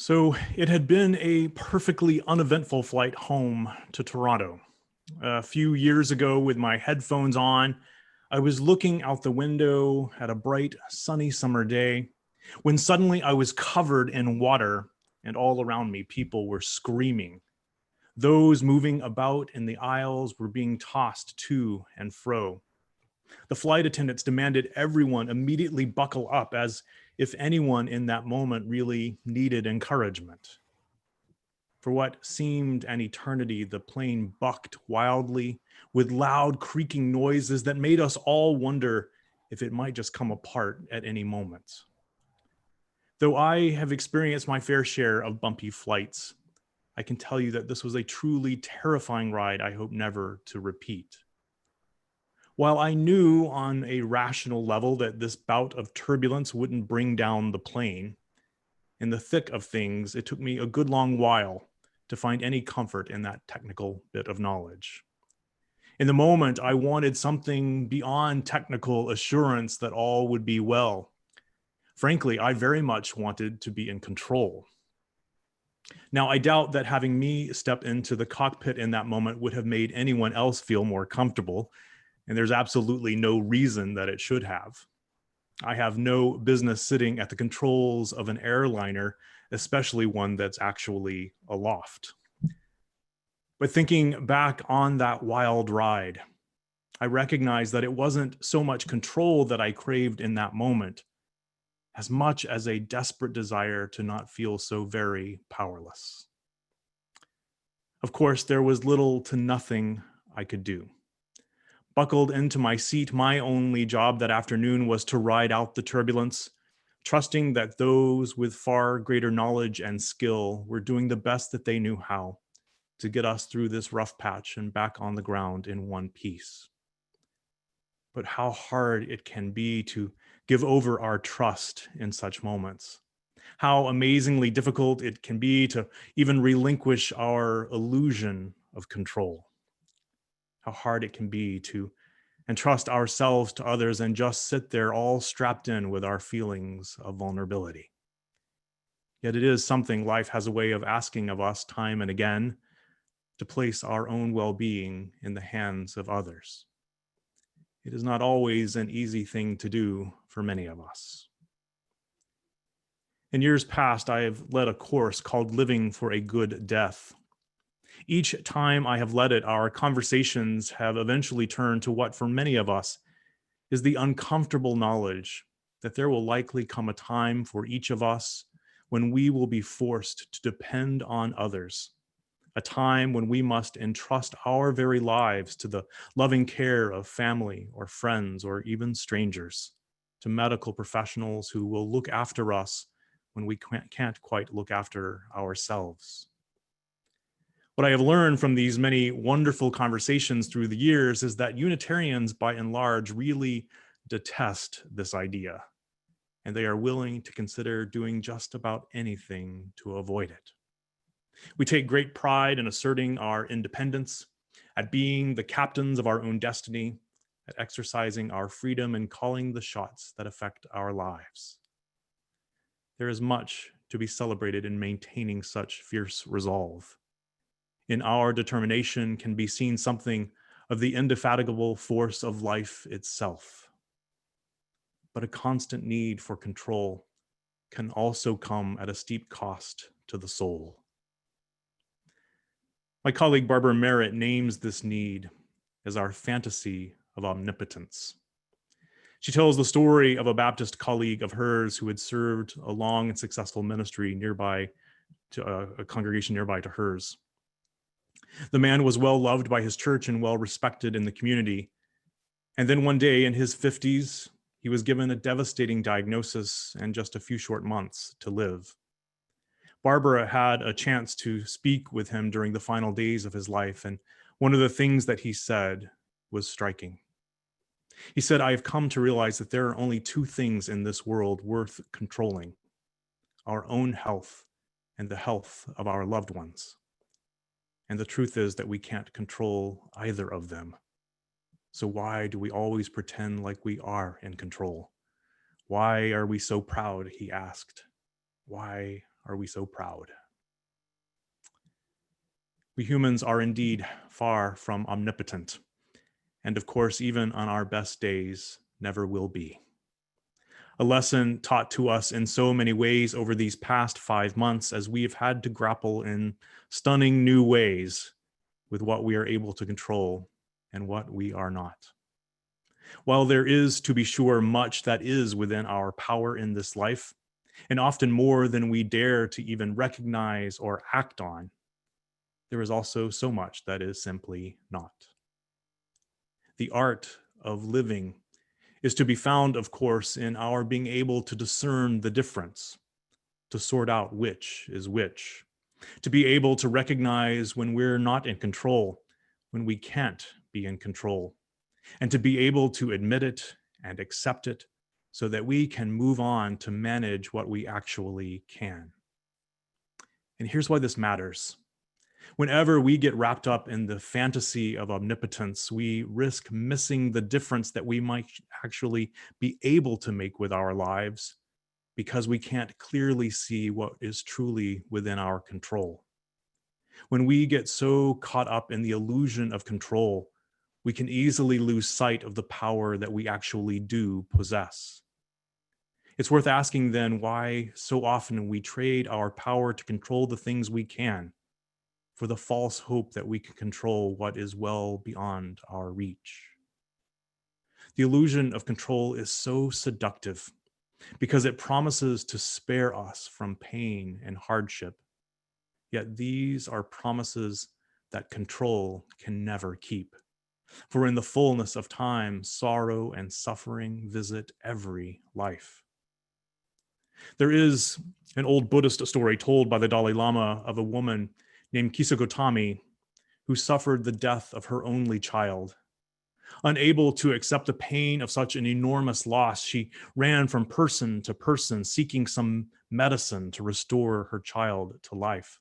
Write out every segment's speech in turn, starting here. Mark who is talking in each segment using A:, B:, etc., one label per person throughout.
A: So it had been a perfectly uneventful flight home to Toronto. A few years ago, with my headphones on, I was looking out the window at a bright, sunny summer day when suddenly I was covered in water, and all around me, people were screaming. Those moving about in the aisles were being tossed to and fro. The flight attendants demanded everyone immediately buckle up, as if anyone in that moment really needed encouragement. For what seemed an eternity, the plane bucked wildly with loud creaking noises that made us all wonder if it might just come apart at any moment. Though I have experienced my fair share of bumpy flights, I can tell you that this was a truly terrifying ride I hope never to repeat. While I knew on a rational level that this bout of turbulence wouldn't bring down the plane, in the thick of things, it took me a good long while to find any comfort in that technical bit of knowledge. In the moment, I wanted something beyond technical assurance that all would be well. Frankly, I very much wanted to be in control. Now, I doubt that having me step into the cockpit in that moment would have made anyone else feel more comfortable, and there's absolutely no reason that it should have. I have no business sitting at the controls of an airliner, especially one that's actually aloft. But thinking back on that wild ride, I recognize that it wasn't so much control that I craved in that moment, as much as a desperate desire to not feel so very powerless. Of course, there was little to nothing I could do. Buckled into my seat, my only job that afternoon was to ride out the turbulence, trusting that those with far greater knowledge and skill were doing the best that they knew how to get us through this rough patch and back on the ground in one piece. But how hard it can be to give over our trust in such moments. How amazingly difficult it can be to even relinquish our illusion of control. How hard it can be to entrust ourselves to others and just sit there all strapped in with our feelings of vulnerability. Yet it is something life has a way of asking of us time and again, to place our own well-being in the hands of others. It is not always an easy thing to do for many of us. In years past, I have led a course called Living for a Good Death. Each time I have led it, our conversations have eventually turned to what, for many of us, is the uncomfortable knowledge that there will likely come a time for each of us when we will be forced to depend on others, a time when we must entrust our very lives to the loving care of family or friends or even strangers, to medical professionals who will look after us when we can't quite look after ourselves. What I have learned from these many wonderful conversations through the years is that Unitarians, by and large, really detest this idea, and they are willing to consider doing just about anything to avoid it. We take great pride in asserting our independence, at being the captains of our own destiny, at exercising our freedom and calling the shots that affect our lives. There is much to be celebrated in maintaining such fierce resolve. In our determination can be seen something of the indefatigable force of life itself. But a constant need for control can also come at a steep cost to the soul. My colleague Barbara Merritt names this need as our fantasy of omnipotence. She tells the story of a Baptist colleague of hers who had served a long and successful ministry nearby to a congregation nearby to hers. The man was well loved by his church and well respected in the community. And then one day in his 50s, he was given a devastating diagnosis and just a few short months to live. Barbara had a chance to speak with him during the final days of his life, and one of the things that he said was striking. He said, "I have come to realize that there are only two things in this world worth controlling: our own health and the health of our loved ones. And the truth is that we can't control either of them. So why do we always pretend like we are in control? Why are we so proud?" he asked. "Why are we so proud? We humans are indeed far from omnipotent, and of course, even on our best days, never will be. A lesson taught to us in so many ways over these past 5 months as we have had to grapple in stunning new ways with what we are able to control and what we are not. While there is, to be sure, much that is within our power in this life, and often more than we dare to even recognize or act on, there is also so much that is simply not. The art of living is to be found, of course, in our being able to discern the difference, to sort out which is which, to be able to recognize when we're not in control, when we can't be in control, and to be able to admit it and accept it so that we can move on to manage what we actually can. And here's why this matters. Whenever we get wrapped up in the fantasy of omnipotence, we risk missing the difference that we might actually be able to make with our lives because we can't clearly see what is truly within our control. When we get so caught up in the illusion of control, we can easily lose sight of the power that we actually do possess. It's worth asking then why so often we trade our power to control the things we can for the false hope that we can control what is well beyond our reach. The illusion of control is so seductive because it promises to spare us from pain and hardship. Yet these are promises that control can never keep. For in the fullness of time, sorrow and suffering visit every life. There is an old Buddhist story told by the Dalai Lama of a woman named Kisagotami who suffered the death of her only child. Unable to accept the pain of such an enormous loss, she ran from person to person seeking some medicine to restore her child to life.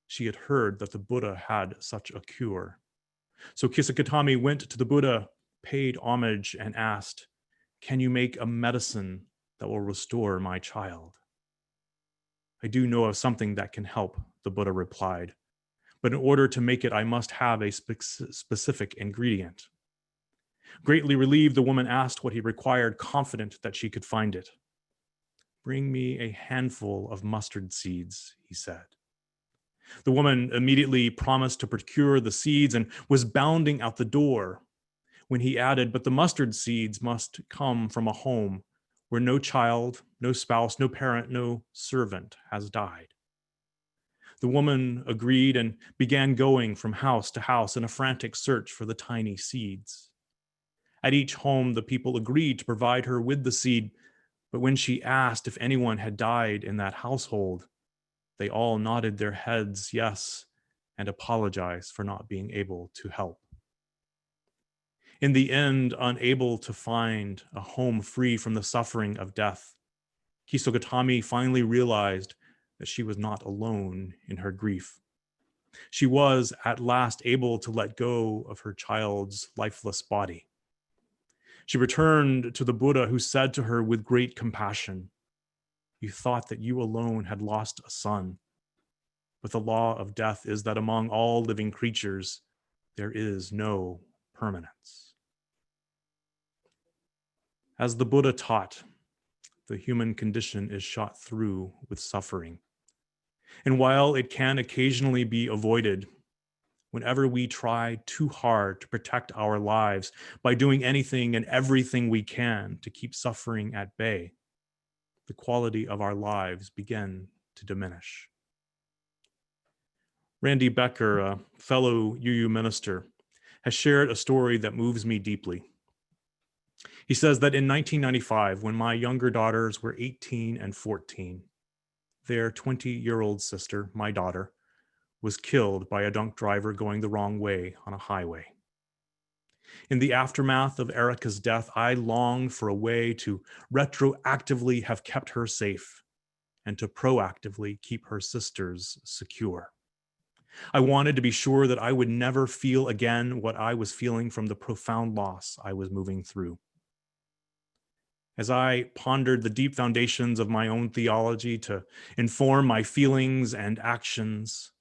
A: She had heard that the Buddha had such a cure. So Kisagotami went to the Buddha, paid homage, and asked, "Can you make a medicine that will restore my child?" "I do know of something that can help," the Buddha replied. "But in order to make it, I must have a specific ingredient." Greatly relieved, the woman asked what he required, confident that she could find it. "Bring me a handful of mustard seeds," he said. The woman immediately promised to procure the seeds and was bounding out the door when he added, "But the mustard seeds must come from a home where no child, no spouse, no parent, no servant has died." The woman agreed and began going from house to house in a frantic search for the tiny seeds. At each home, the people agreed to provide her with the seed, but when she asked if anyone had died in that household, they all nodded their heads yes and apologized for not being able to help. In the end, unable to find a home free from the suffering of death, Kisagotami finally realized that she was not alone in her grief. She was at last able to let go of her child's lifeless body. She returned to the Buddha, who said to her with great compassion, "You thought that you alone had lost a son, but the law of death is that among all living creatures, there is no permanence." As the Buddha taught, the human condition is shot through with suffering. And while it can occasionally be avoided, whenever we try too hard to protect our lives by doing anything and everything we can to keep suffering at bay, the quality of our lives begin to diminish. Randy Becker, a fellow UU minister, has shared a story that moves me deeply. He says that in 1995, when my younger daughters were 18 and 14, their 20-year-old sister, my daughter, was killed by a drunk driver going the wrong way on a highway. In the aftermath of Erica's death, I longed for a way to retroactively have kept her safe and to proactively keep her sisters secure. I wanted to be sure that I would never feel again what I was feeling from the profound loss I was moving through. As I pondered the deep foundations of my own theology to inform my feelings and actions,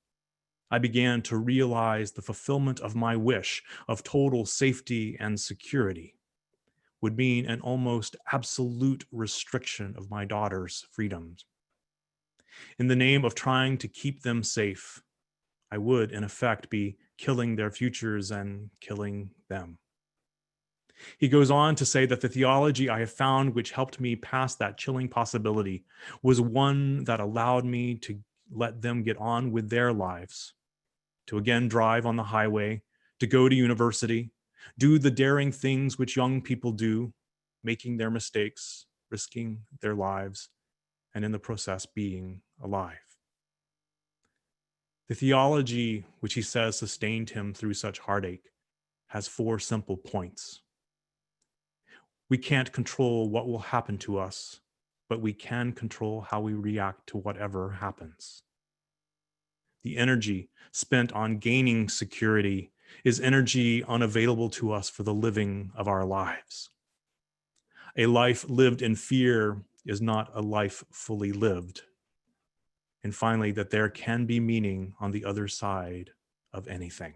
A: I began to realize the fulfillment of my wish of total safety and security would mean an almost absolute restriction of my daughter's freedoms. In the name of trying to keep them safe, I would, in effect, be killing their futures and killing them. He goes on to say that the theology I have found, which helped me pass that chilling possibility, was one that allowed me to let them get on with their lives, to again drive on the highway, to go to university, do the daring things which young people do, making their mistakes, risking their lives, and in the process being alive. The theology which he says sustained him through such heartache has 4 simple points. We can't control what will happen to us, but we can control how we react to whatever happens. The energy spent on gaining security is energy unavailable to us for the living of our lives. A life lived in fear is not a life fully lived. And finally, that there can be meaning on the other side of anything.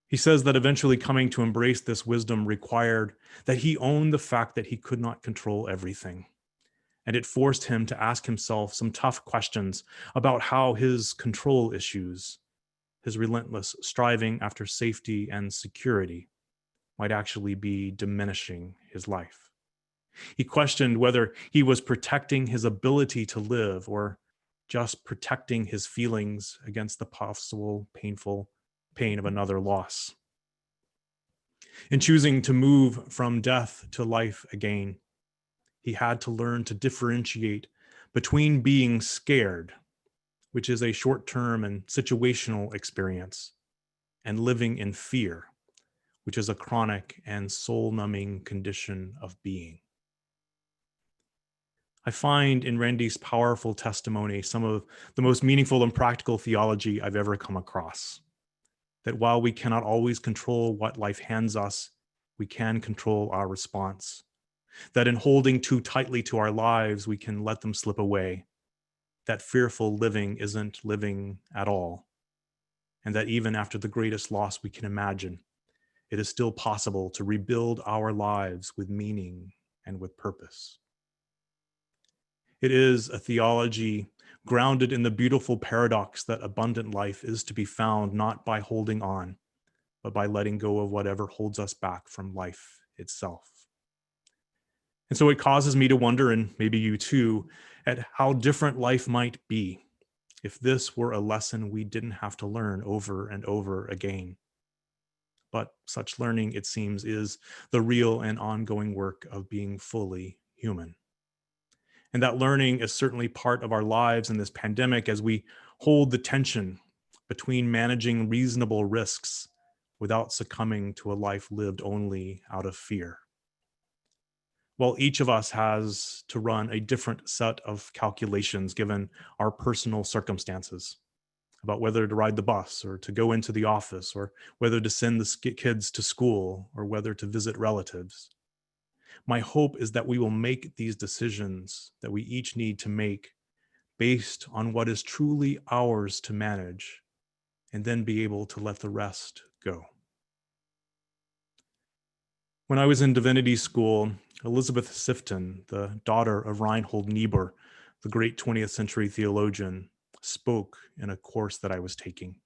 A: He says that eventually coming to embrace this wisdom required that he own the fact that he could not control everything. And it forced him to ask himself some tough questions about how his control issues, his relentless striving after safety and security, might actually be diminishing his life. He questioned whether he was protecting his ability to live or just protecting his feelings against the possible painful pain of another loss. In choosing to move from death to life again, he had to learn to differentiate between being scared, which is a short-term and situational experience, and living in fear, which is a chronic and soul-numbing condition of being. I find in Randy's powerful testimony some of the most meaningful and practical theology I've ever come across. That while we cannot always control what life hands us, we can control our response. That in holding too tightly to our lives, we can let them slip away. That fearful living isn't living at all. And that even after the greatest loss we can imagine, it is still possible to rebuild our lives with meaning and with purpose. It is a theology grounded in the beautiful paradox that abundant life is to be found not by holding on, but by letting go of whatever holds us back from life itself. And so it causes me to wonder, and maybe you too, at how different life might be if this were a lesson we didn't have to learn over and over again. But such learning, it seems, is the real and ongoing work of being fully human. And that learning is certainly part of our lives in this pandemic as we hold the tension between managing reasonable risks without succumbing to a life lived only out of fear. While each of us has to run a different set of calculations given our personal circumstances about whether to ride the bus or to go into the office or whether to send the kids to school or whether to visit relatives. My hope is that we will make these decisions that we each need to make based on what is truly ours to manage, and then be able to let the rest go. When I was in divinity school, Elizabeth Sifton, the daughter of Reinhold Niebuhr, the great 20th century theologian, spoke in a course that I was taking.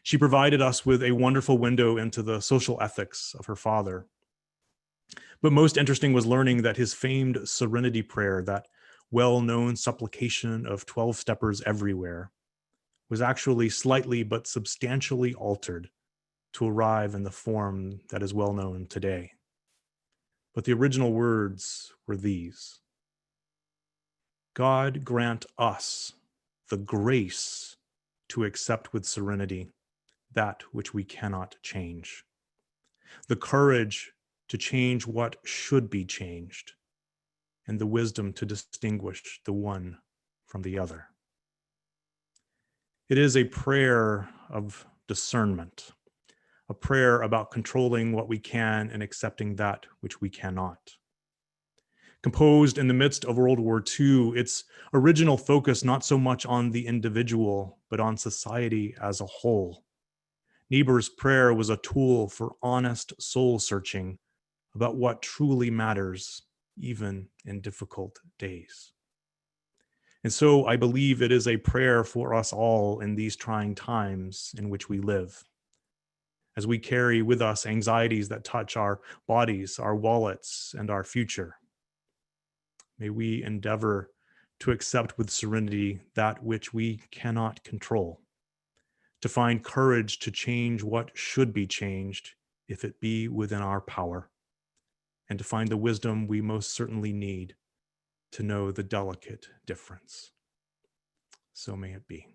A: She provided us with a wonderful window into the social ethics of her father. But most interesting was learning that his famed Serenity Prayer, that well-known supplication of 12-steppers everywhere, was actually slightly but substantially altered to arrive in the form that is well known today. But the original words were these: God grant us the grace to accept with serenity that which we cannot change, the courage to change what should be changed, and the wisdom to distinguish the one from the other. It is a prayer of discernment, a prayer about controlling what we can and accepting that which we cannot. Composed in the midst of World War II, its original focus not so much on the individual, but on society as a whole. Niebuhr's prayer was a tool for honest soul searching about what truly matters, even in difficult days. And so I believe it is a prayer for us all in these trying times in which we live. As we carry with us anxieties that touch our bodies, our wallets, and our future, may we endeavor to accept with serenity that which we cannot control, to find courage to change what should be changed if it be within our power, and to find the wisdom we most certainly need to know the delicate difference. So may it be.